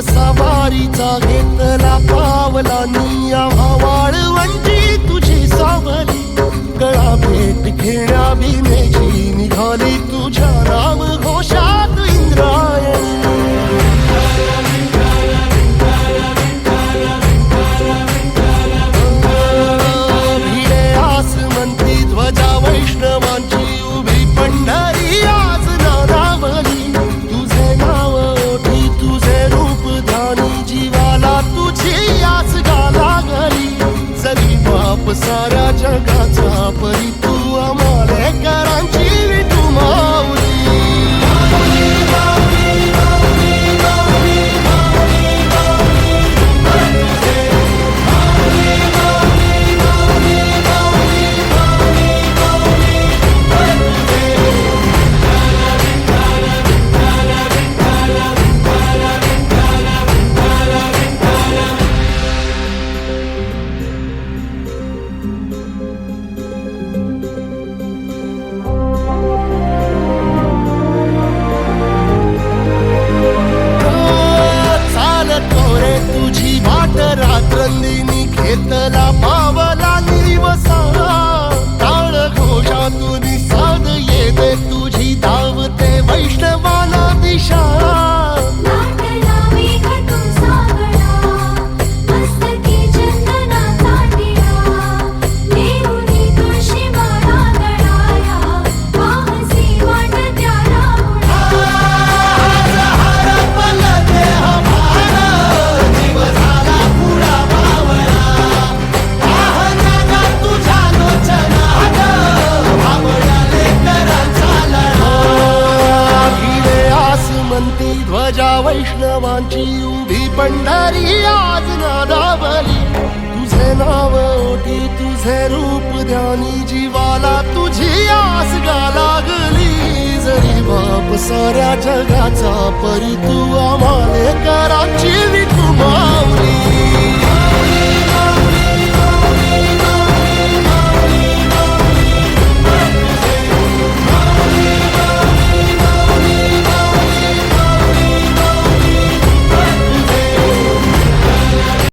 सवारीचा घेतला पावला निया वाळवंटी तुझी सावली गळा भेट घेण्या भीमेची निघाली तुझ्या राम घोषात इंद्रायणी भिडे आसमंती ध्वजा वैष्णवांची उभी पंढरी आज नादावली तुझे नाव ओठी तुझे रूप ध्यानी जीवाला तुझी आस गाला गली जरी बाप साऱ्या जगाचा परी तू अमालेकरांची विठू माऊली रात्रंदिनी घेतला पावला निवसा टाळ घोषातून साध येते तुझी धावते वैष्णवाला दिशा ध्वजा वैष्णवांची उभी पंढरी आज नादावली तुझे नाव ओठी तुझे रूप ध्यानी जीवाला तुझी आस गा लागली जरी बाप साऱ्या जगाचा परी तू आम्हालेकरांची विठू